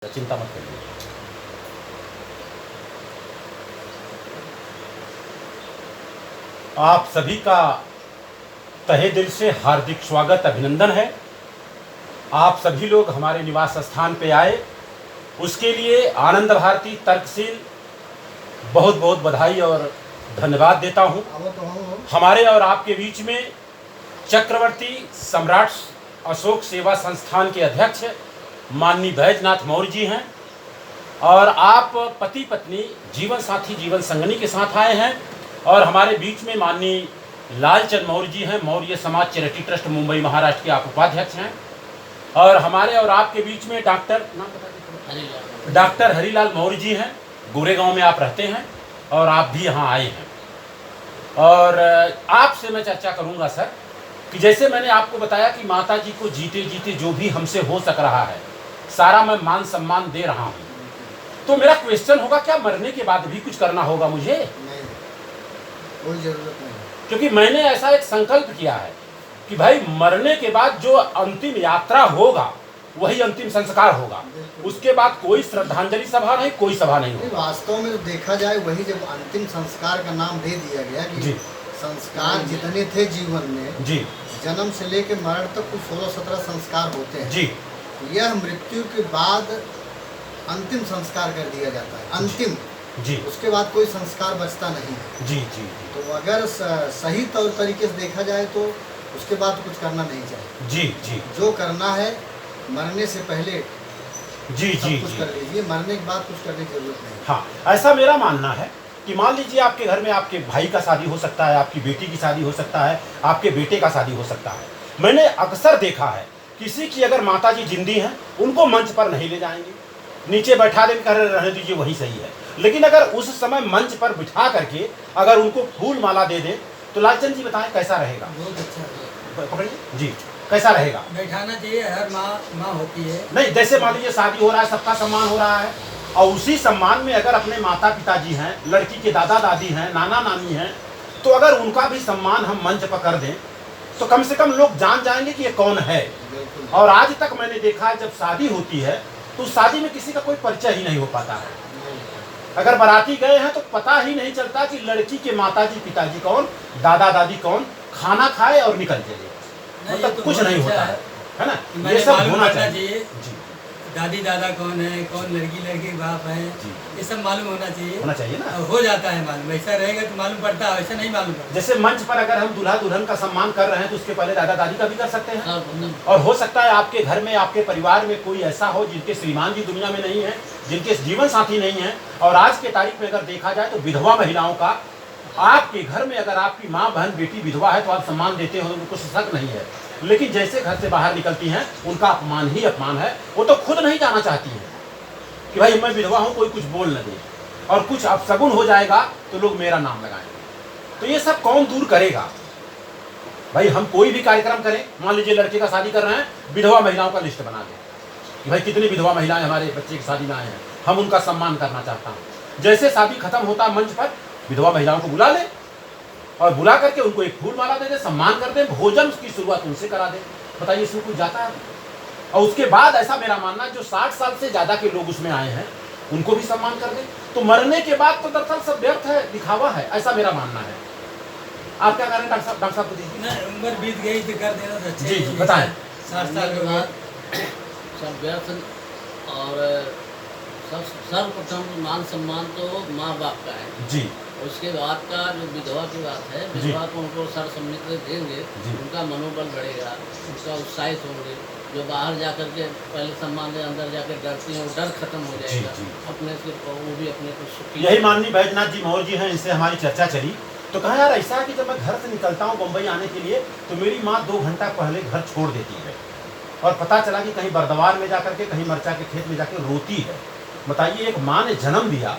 चिंता मत करिए। आप सभी का तहे दिल से हार्दिक स्वागत अभिनंदन है। आप सभी लोग हमारे निवास स्थान पे आए, उसके लिए आनंद भारती तर्कशील बहुत बहुत बधाई और धन्यवाद देता हूँ। हमारे और आपके बीच में चक्रवर्ती सम्राट अशोक सेवा संस्थान के अध्यक्ष माननीय बैजनाथ मौर्य जी हैं और आप पति पत्नी जीवन साथी जीवन संगनी के साथ आए हैं। और हमारे बीच में माननीय लालचंद मौर्य जी हैं, मौर्य समाज चैरिटी ट्रस्ट मुंबई महाराष्ट्र के आप उपाध्यक्ष हैं। और हमारे और आपके बीच में डॉक्टर हरिलाल मौर्य जी हैं, गोरेगांव में आप रहते हैं और आप भी यहाँ आए हैं। और आपसे मैं चर्चा करूँगा सर कि जैसे मैंने आपको बताया कि माता जी को जीते जीते जो भी हमसे हो सक रहा है सारा मैं मान सम्मान दे रहा हूँ, तो मेरा क्वेश्चन होगा क्या मरने के बाद भी कुछ करना होगा मुझे? नहीं, कोई जरूरत नहीं, क्योंकि मैंने ऐसा एक संकल्प किया है कि भाई मरने के बाद जो अंतिम यात्रा होगा वही अंतिम संस्कार होगा, उसके बाद कोई श्रद्धांजलि सभा नहीं, कोई सभा नहीं होगी। वास्तव में देखा जाए वही जब अंतिम संस्कार का नाम दे दिया गया कि जी संस्कार जितने थे जीवन में, जी जन्म से लेकर मरण तक कुछ 16-17 संस्कार होते हैं जी, यह मृत्यु के बाद अंतिम संस्कार कर दिया जाता है, अंतिम जी उसके बाद कोई संस्कार बचता नहीं है। जी जी तो अगर सही तौर तरीके से देखा जाए तो उसके बाद तो कुछ करना नहीं चाहिए। जी जी जो करना है मरने से पहले जी सब जी कुछ जी कर लीजिए, मरने के बाद कुछ करने की जरूरत नहीं। हाँ, ऐसा मेरा मानना है कि मान लीजिए आपके घर में आपके भाई का शादी हो सकता है, आपकी बेटी की शादी हो सकता है, आपके बेटे का शादी हो सकता है। मैंने अक्सर देखा है किसी की अगर माता जी जिंदी हैं उनको मंच पर नहीं ले जाएंगे, नीचे बैठा देंगे, कह रहने दीजिए वही सही है। लेकिन अगर उस समय मंच पर बिठा करके अगर उनको फूल माला दे दें तो लालचंद जी बताएं कैसा रहेगा? बहुत अच्छा है। पकड़िए जी, कैसा रहेगा? बैठाना चाहिए, हर माँ होती है। नहीं, जैसे मान लीजिए शादी हो रहा है, सबका सम्मान हो रहा है और उसी सम्मान में अगर अपने माता पिताजी हैं, लड़की के दादा दादी हैं, नाना नानी हैं, तो अगर उनका भी सम्मान हम मंच पर कर दें तो कम से कम लोग जान जाएंगे कि ये कौन है। और आज तक मैंने देखा है जब शादी होती है तो शादी में किसी का कोई परिचय ही नहीं हो पाता है। अगर बाराती गए हैं तो पता ही नहीं चलता कि लड़की के माताजी पिताजी कौन, दादा दादी कौन, खाना खाए और निकल चले, मतलब तो कुछ नहीं होता है ना। ये सब मालूम होना करना चाहिए। जी, दादी दादा कौन है, कौन लड़की लड़के बाप है, ये सब मालूम होना चाहिए ना। हो जाता है मालूम, ऐसा रहेगा तो मालूम पड़ता है, ऐसा नहीं मालूम पड़ता। जैसे मंच पर अगर हम दूल्हा दुल्हन का सम्मान कर रहे हैं तो उसके पहले दादा दादी का भी कर सकते हैं। और हो सकता है आपके घर में आपके परिवार में कोई ऐसा हो जिनके श्रीमान जी दुनिया में नहीं है, जिनके जीवन साथी नहीं है। और आज के तारीख में अगर देखा जाए तो विधवा महिलाओं का आपके घर में अगर आपकी माँ बहन बेटी विधवा है तो आप सम्मान देते हो, कुछ शक नहीं है। लेकिन जैसे घर से बाहर निकलती हैं उनका अपमान ही अपमान है। वो तो खुद नहीं जाना चाहती हैं कि भाई मैं विधवा हूँ, कोई कुछ बोल न दे, और कुछ अपशगुन हो जाएगा तो लोग मेरा नाम लगाएंगे। तो ये सब कौन दूर करेगा? भाई हम कोई भी कार्यक्रम करें, मान लीजिए लड़के का शादी कर रहे हैं, विधवा महिलाओं का लिस्ट बना दें कि भाई कितनी विधवा महिलाएं हमारे बच्चे की शादी में आए हैं, हम उनका सम्मान करना चाहता हूँ। जैसे शादी खत्म होता है मंच पर विधवा महिलाओं को बुला ले और बुला करके उनको एक फूल माला दे दे, सम्मान कर दे, भोजन की शुरुआत उनसे करा दे। बताइए इसमें कुछ जाता है? और उसके बाद ऐसा मेरा मानना है जो 60 साल से ज्यादा के लोग उसमें आए हैं उनको भी सम्मान कर दे। तो मरने के बाद तो दरअसल सब व्यर्थ है, दिखावा है, ऐसा मेरा मानना है। आप क्या करें डॉक्टर साहब को दीजिए। उम्र बीत गई तो कर देना अच्छा जी जी बताएं। 60 साल के बाद सब व्यर्थ। और सर्वप्रथम मान सम्मान तो माँ बाप का है जी। उसके बाद का जो विधवा की बात है, विधवा को उनको सर्वसम्मति देंगे, उनका मनोबल बढ़ेगा, उनका उत्साहित होंगे। जो बाहर जाकर के पहले सम्मान दे, अंदर जाकर डरती हैं, वो डर खत्म हो जाएगा। अपने से वो भी अपने को सुखी। यही माननीय बैजनाथ जी मौर्य जी हैं, इनसे हमारी चर्चा चली तो कहा यार ऐसा है कि जब मैं घर से निकलता हूँ बम्बई आने के लिए तो मेरी माँ 2 घंटा पहले घर छोड़ देती है और पता चला कि कहीं बर्दवार में जाकर के, कहीं मरचा के खेत में जाकर रोती है। बताइए, एक माँ ने जन्म दिया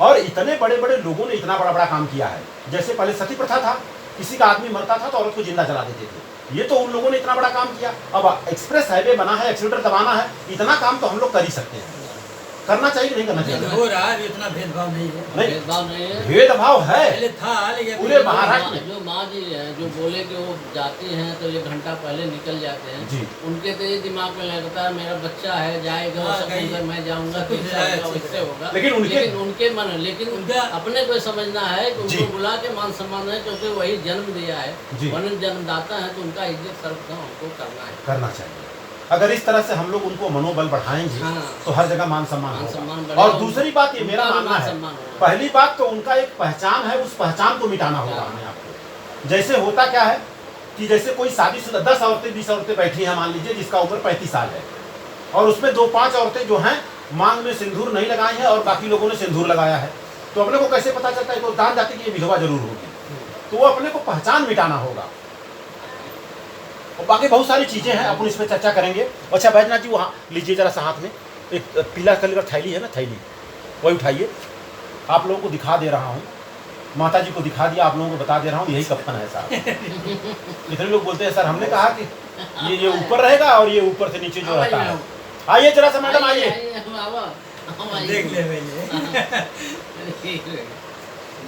और इतने बड़े बड़े लोगों ने इतना बड़ा बड़ा काम किया है। जैसे पहले सती प्रथा था, किसी का आदमी मरता था तो औरत को जिंदा जला देते थे, ये तो उन लोगों ने इतना बड़ा काम किया। अब एक्सप्रेस हाईवे बना है, एक्सीलेटर दबाना है, इतना काम तो हम लोग कर ही सकते हैं। करना चाहिए कि नहीं करना चाहिए? हो रहा है, इतना भेदभाव नहीं है। नहीं, भेदभाव नहीं है। भेदभाव है पहले था, लेकिन पूरे महाराष्ट्र में। जो माँ जी हैं जो बोले कि वो जाती हैं तो 1 घंटा पहले निकल जाते हैं जी। उनके तो ये दिमाग में लगता है मेरा बच्चा है जाएगा हाँ, सब कहीं- कुछ, मैं जाऊंगा तो कुछ इससे होगा, जाए, उससे होगा। लेकिन उनके मन लेकिन उनका- अपने को समझना है कि जी। उनको बुला के मान सम्मान है क्योंकि वही जन्म दिया है, जी। वरन जन्मदाता है तो उनका इज्जत सर्वप्रथम हमको करना है। करना चाहिए। अगर इस तरह से हम लोग उनको मनोबल बढ़ाएंगे हाँ। तो हर जगह मान सम्मान मान होगा। सम्मान बढ़ेगा। और दूसरी बात ये मेरा उनका भी मानना मान है, सम्मान होगा। पहली बात तो उनका एक पहचान है, उस पहचान को मिटाना होगा हमें आपको। जैसे होता क्या है कि जैसे कोई शादीशुदा 10 औरतें 20 औरतें बैठी हैं मान लीजिए, जिसका उम्र 35 साल है, और उसमें 2-5 औरतें जो हैं मांग में सिंदूर नहीं लगाई हैं और बाकी लोगों ने सिंदूर लगाया है, तो अपने को कैसे पता चलता है कि वो दान जाति की ये विधवा जरूर होगी? तो वो अपने को पहचान मिटाना होगा। और बाकी बहुत सारी चीजें हैं, अपन इसमें चर्चा करेंगे। अच्छा बैजनाथ जी, वहाँ लीजिए जरा सा हाथ में एक पीला कलर का थैली है ना, थैली वही उठाइए। आप लोगों को दिखा दे रहा हूँ, माता जी को दिखा दिया, आप लोगों को बता दे रहा हूँ, यही कफन है साहब। इतने लोग बोलते हैं सर हमने कहा कि ये ऊपर रहेगा और ये ऊपर से नीचे जो रहता है। आइए जरा सा मैडम, आइए। देख ले पहले।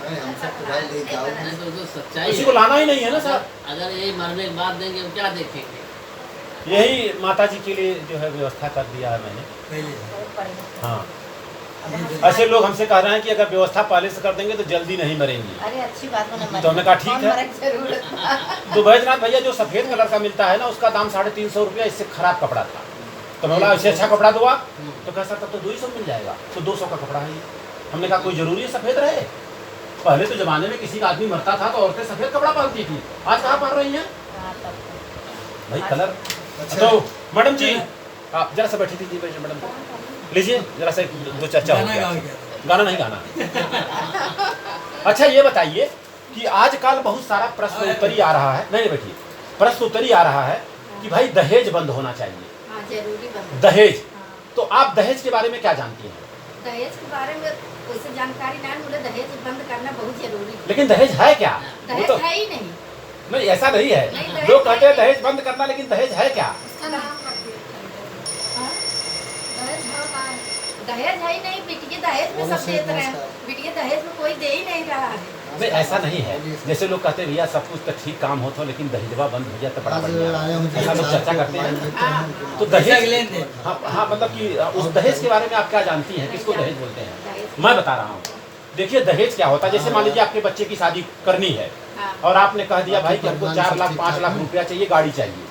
नहीं, हम सब तो भाई लेके आओ। तो सच्चाई किसी को लाना ही नहीं है ना सर। अगर ये मरने के बाद देंगे तो क्या देखेंगे? यही माता जी के लिए जो है व्यवस्था कर दिया है मैंने। पहले हाँ, ऐसे लोग हमसे कह रहे हैं कि अगर व्यवस्था पहले से कर देंगे तो जल्दी नहीं मरेंगी। अरे अच्छी बात है, तो हमने कहा ठीक है। जरूर। तो बैजनाथ भैया जो सफेद कलर का मिलता है ना, उसका दाम 350 रुपया, इससे खराब कपड़ा था। तो मैं बोला इससे अच्छा कपड़ा दो आप, तो कह सकता तो 200 मिल जाएगा, तो 200 का कपड़ा है ये। हमने कहा कोई जरूरी है सफेद रहे? पहले तो जमाने में किसी का आदमी मरता था तो औरतें सफेद कपड़ा पहनती थी, आज कहाँ पहन रही हैं भाई कलर? अच्छा। तो मैडम जी आप जरा सा बैठी थी मैडम, लीजिए जरा सा दो चर्चा हो गाना गया। गाओ क्या? गाना नहीं गाना। अच्छा ये बताइए कि आजकल बहुत सारा प्रश्न उत्तरी आ रहा है, नहीं बैठिए, प्रश्न उत्तरी आ रहा है कि भाई दहेज बंद होना चाहिए। हाँ, जरूरी बंद। दहेज, हाँ। तो आप दहेज के बारे में क्या जानती हैं? दहेज के बारे में वैसे जानकारी नहीं, मुझे दहेज बंद करना बहुत जरूरी है। लेकिन दहेज है क्या? वो दहेज तो है ही नहीं। नहीं, ऐसा नहीं नहीं, है। दहेज लोग कहते हैं है ही दहेज बंद करना, लेकिन दहेज है क्या? हाँ? दहेज है ही नहीं, बिटिया दहेज में सब देते रहे, बिटिया दहेज में कोई दे ही नहीं रहा है। नहीं ऐसा नहीं है, जैसे लोग कहते हैं भैया सब कुछ तो ठीक काम होता, लेकिन दहेजवा बंद हो जाए तो बड़ा आज बढ़िया आए है। मुझे ऐसा लोग चर्चा करते हैं। तो पैसा दहेज के लेन देन। हाँ हाँ, मतलब कि उस दहेज के बारे में आप क्या जानती हैं, किसको दहेज बोलते हैं? दहेज। मैं बता रहा हूँ। देखिए दहेज क्या होता है, जैसे मान लीजिए आपके बच्चे की शादी करनी है हाँ। और आपने कह दिया भाई कि हमको 4 लाख 5 लाख रुपया चाहिए, गाड़ी चाहिए,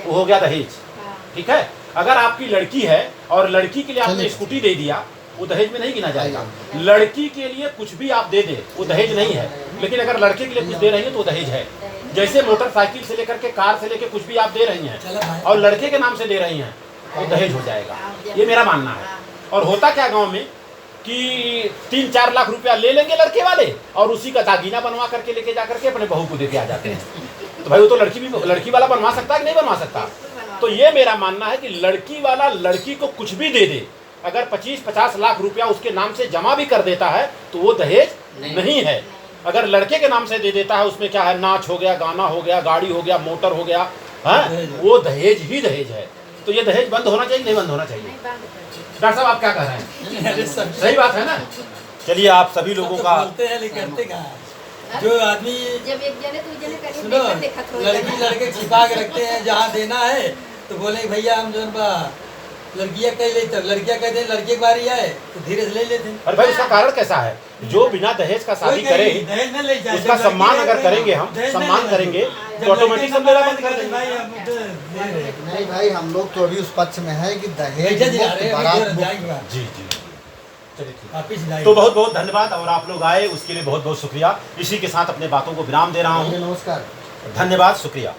वो हो गया दहेज। हाँ। ठीक है, अगर आपकी लड़की है और लड़की के लिए आपने चलिए। स्कूटी दे दिया, वो दहेज में नहीं गिना जाएगा। लड़की के लिए कुछ भी आप दे दे वो दहेज नहीं है, लेकिन अगर लड़के के लिए कुछ दे रही है तो वो दहेज है। जैसे मोटरसाइकिल से लेकर के कार से लेकर कुछ भी आप दे रही हैं चलो भाई। और लड़के के नाम से दे रही हैं वो दहेज हो जाएगा। ये मेरा मानना है। और होता क्या गांव में कि 3-4 लाख रुपया ले लेंगे लड़के वाले और उसी का दागीना बनवा करके लेके जा करके अपने बहू को देके आ जाते हैं। तो भाई वो तो लड़की वाला बनवा सकता है कि नहीं बनवा सकता? तो ये मेरा मानना है कि लड़की वाला लड़की को कुछ भी दे दे, अगर 25-50 लाख रुपया उसके नाम से जमा भी कर देता है तो वो दहेज नहीं है। अगर लड़के के नाम से दे देता है, उसमें क्या है, नाच हो गया, गाना हो गया, गाड़ी हो गया, मोटर हो गया, है वो दहेज ही दहेज है। तो ये दहेज बंद होना चाहिए नहीं बंद होना चाहिए? डॉक्टर साहब आप क्या कह रहे हैं? अरे सब सही बात है ना? चलिए आप सभी लोगों तो का बोलते हैं लेकिन करते कहाँ हैं? जो आदमी जब एक जने दो जने करीब सुनो, देखत देखत हो लड़की लड़के छिपा के रखते हैं, जहाँ देना है तो बोले भैया हम जो लड़कियाँ कह लेते, लड़कियाँ कहते हैं लड़के की बारी आए तो धीरे से ले लेते हैं। अरे भाई उसका कारण कैसा है? जो बिना दहेज का शादी करे दहेज न ले जाए, उसका जब सम्मान लड़की अगर ले करेंगे, हम दहेज न सम्मान ले। करेंगे जब तो ऑटोमेटिक सब लेना बंद कर लड़के देंगे। भाई हम तो ले रहे हैं। नहीं भाई, हम लोग तो अभी उस पक्ष में है कि दहेज भेजा जा रहे मुक्त, हैं, बारात अभी मुक्त। जाएगी बात। जी जी चलिए ठीक। वापिस जाएगी। तो बहुत बहुत धन्यवाद और आप लोग आए उसके लिए बहुत बहुत शुक्रिया। इसी के साथ अपने बातों को विराम दे रहा हूँ। नमस्कार। धन्यवाद, शुक्रिया।